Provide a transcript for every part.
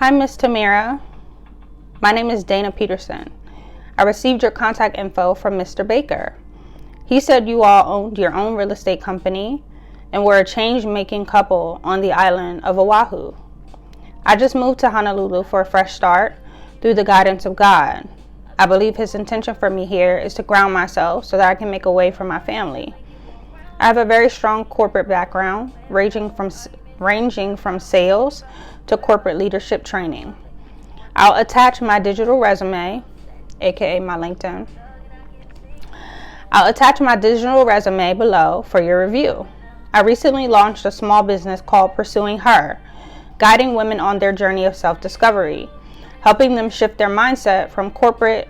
Hi, Miss Tamara. My name is Dana Peterson. I received your contact info from Mr. Baker. He said you all owned your own real estate company and were a change-making couple on the island of Oahu. I just moved to Honolulu for a fresh start through the guidance of God. I believe His intention for me here is to ground myself so that I can make a way for my family. I have a very strong corporate background, ranging from sales to corporate leadership training. I'll attach my digital resume, aka my LinkedIn. I'll attach my digital resume below for your review. I recently launched a small business called PursuingHER, guiding women on their journey of self-discovery, helping them shift their mindset from corporate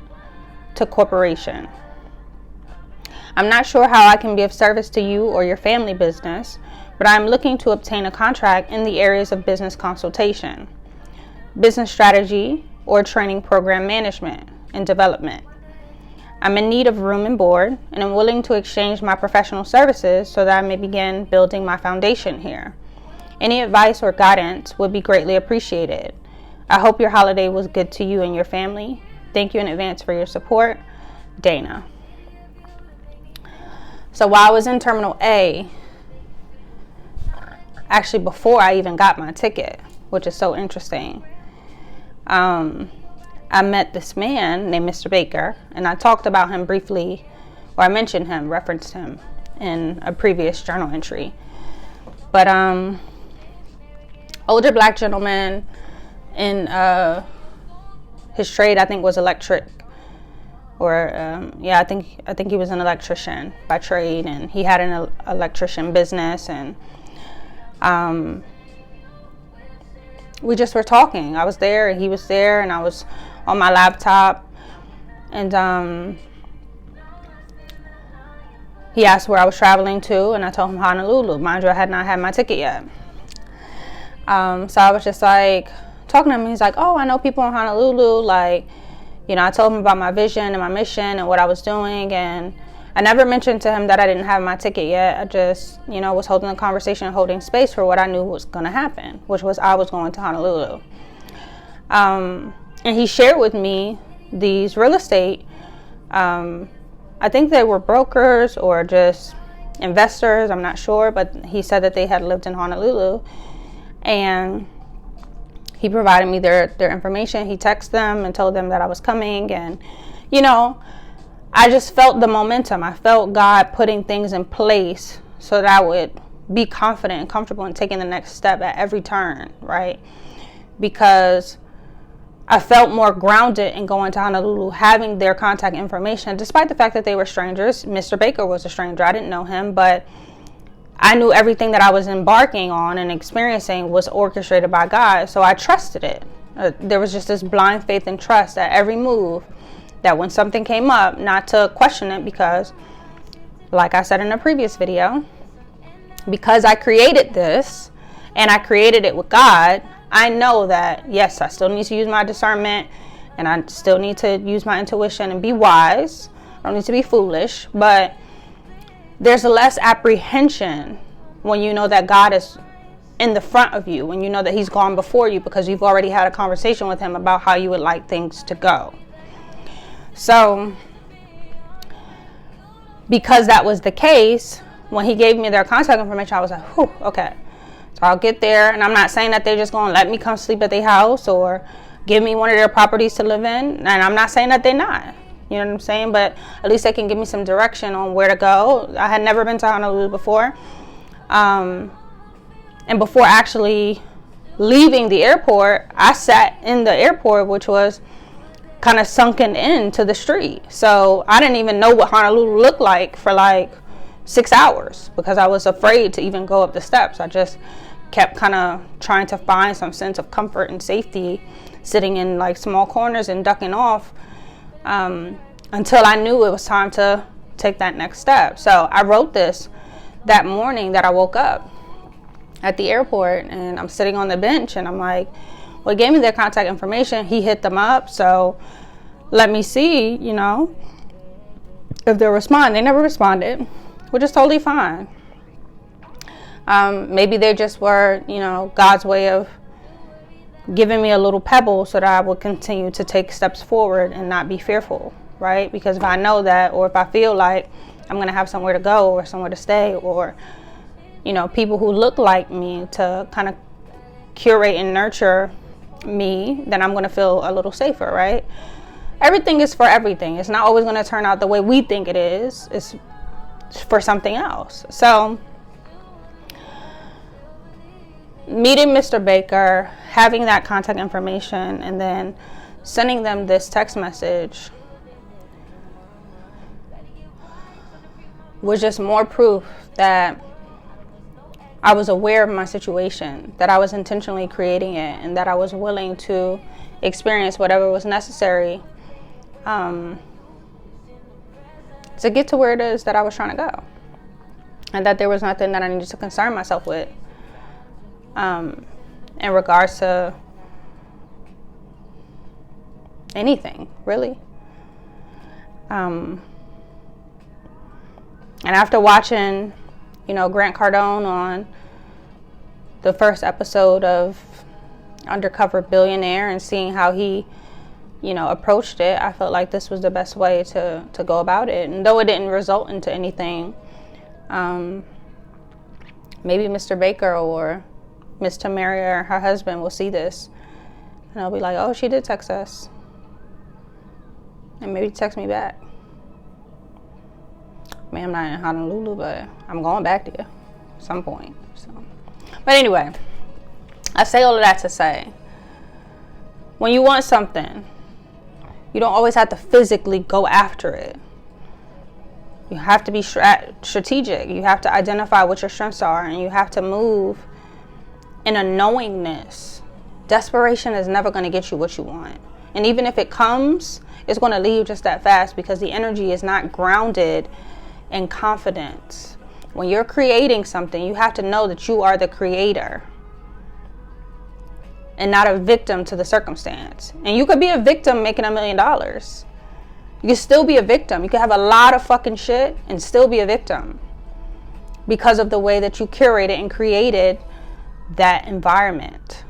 to corporation. I'm not sure how I can be of service to you or your family business, but I'm looking to obtain a contract in the areas of business consultation, business strategy, or training program management and development. I'm in need of room and board, and I'm willing to exchange my professional services so that I may begin building my foundation here. Any advice or guidance would be greatly appreciated. I hope your holiday was good to you and your family. Thank you in advance for your support. Dana. So while I was in Terminal A, actually before I even got my ticket, which is so interesting, I met this man named Mr. Baker, and I talked about him briefly, or I mentioned him, referenced him in a previous journal entry. But older black gentleman in his trade, I think, was electric, or I think he was an electrician by trade, and he had an electrician business, and we just were talking. I was there and he was there, and I was on my laptop, and he asked where I was traveling to, and I told him Honolulu. Mind you, I had not had my ticket yet. So I was just like talking to him, and he's like, oh, I know people in Honolulu. Like, you know, I told him about my vision and my mission and what I was doing, and I never mentioned to him that I didn't have my ticket yet. I just, was holding a conversation, holding space for what I knew was going to happen, which was I was going to Honolulu. And he shared with me these real estate, I think they were brokers or just investors, I'm not sure, but he said that they had lived in Honolulu, and he provided me their information. He texted them and told them that I was coming, and I just felt the momentum. I felt God putting things in place so that I would be confident and comfortable in taking the next step at every turn, right? Because I felt more grounded in going to Honolulu, having their contact information, despite the fact that they were strangers. Mr. Baker was a stranger. I didn't know him, but I knew everything that I was embarking on and experiencing was orchestrated by God, so I trusted it. There was just this blind faith and trust at every move, that when something came up, not to question it, because like I said in a previous video, because I created this and I created it with God, I know that yes, I still need to use my discernment, and I still need to use my intuition and be wise. I don't need to be foolish, but there's less apprehension when you know that God is in the front of you, when you know that He's gone before you, because you've already had a conversation with Him about how you would like things to go. So, because that was the case, when he gave me their contact information, I was like, whew, okay. So I'll get there, and I'm not saying that they're just going to let me come sleep at their house or give me one of their properties to live in, and I'm not saying that they're not. You know what I'm saying? But at least they can give me some direction on where to go. I had never been to Honolulu before. And before actually leaving the airport, I sat in the airport, which was kind of sunken into the street. So I didn't even know what Honolulu looked like for like 6 hours, because I was afraid to even go up the steps. I just kept kind of trying to find some sense of comfort and safety, sitting in like small corners and ducking off, until I knew it was time to take that next step. So I wrote this that morning that I woke up at the airport, and I'm sitting on the bench, and I'm like, well, he gave me their contact information. He hit them up, so let me see, if they'll respond. They never responded, which is totally fine. Maybe they just were, God's way of giving me a little pebble so that I would continue to take steps forward and not be fearful, right? Because if I know that, or if I feel like I'm going to have somewhere to go or somewhere to stay, or, you know, people who look like me to kind of curate and nurture me, then I'm going to feel a little safer, right? Everything is for everything. It's not always going to turn out the way we think it is. It's for something else. So meeting Mr. Baker, having that contact information, and then sending them this text message was just more proof that I was aware of my situation, that I was intentionally creating it, and that I was willing to experience whatever was necessary to get to where it is that I was trying to go. And that there was nothing that I needed to concern myself with in regards to anything, really. And after watching, you know, Grant Cardone on the first episode of Undercover Billionaire and seeing how he, you know, approached it, I felt like this was the best way to go about it. And though it didn't result into anything, maybe Mr. Baker or Miss Tamaria, her husband, will see this and they'll be like, oh, she did text us, and maybe text me back. I mean, I'm not in Honolulu, but I'm going back there at some point. So, but anyway, I say all of that to say, when you want something, you don't always have to physically go after it. You have to be strategic. You have to identify what your strengths are, and you have to move in a knowingness. Desperation is never going to get you what you want. And even if it comes, it's going to leave just that fast, because the energy is not grounded in confidence. When you're creating something, you have to know that you are the creator and not a victim to the circumstance. And you could be a victim making $1 million. You can still be a victim. You can have a lot of fucking shit and still be a victim because of the way that you curated and created that environment.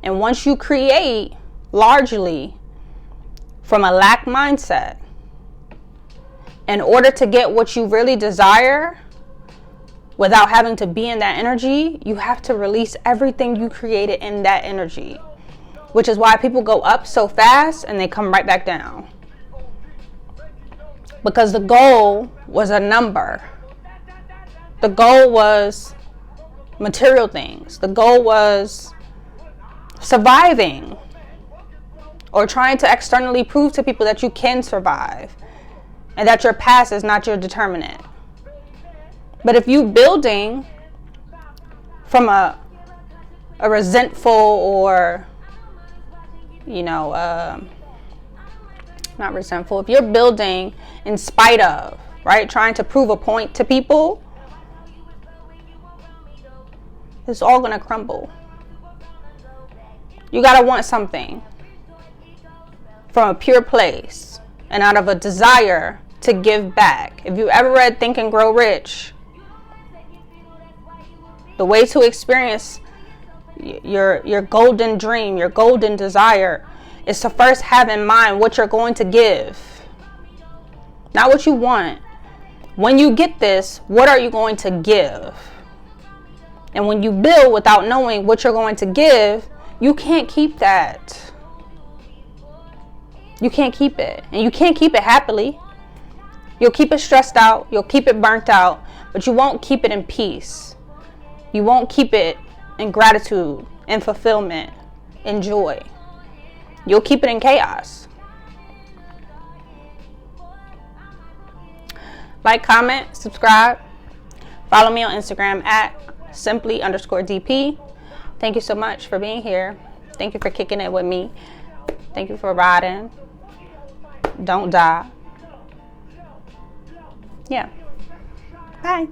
And once you create largely from a lack mindset, in order to get what you really desire without having to be in that energy, you have to release everything you created in that energy, which is why people go up so fast and they come right back down. Because the goal was a number. The goal was material things. The goal was surviving or trying to externally prove to people that you can survive and that your past is not your determinant. But if you building from a resentful or, you know, not resentful, if you're building in spite of, right, trying to prove a point to people, it's all gonna crumble. You gotta want something from a pure place and out of a desire to give back. If you ever read Think and Grow Rich, the way to experience your golden dream, your golden desire, is to first have in mind what you're going to give. Not what you want. When you get this, what are you going to give? And when you build without knowing what you're going to give, you can't keep that. You can't keep it. And you can't keep it happily. You'll keep it stressed out. You'll keep it burnt out. But you won't keep it in peace. You won't keep it in gratitude, in fulfillment, in joy. You'll keep it in chaos. Like, comment, subscribe. Follow me on Instagram at simply_DP. Thank you so much for being here. Thank you for kicking it with me. Thank you for riding. Don't die. Yeah. Bye.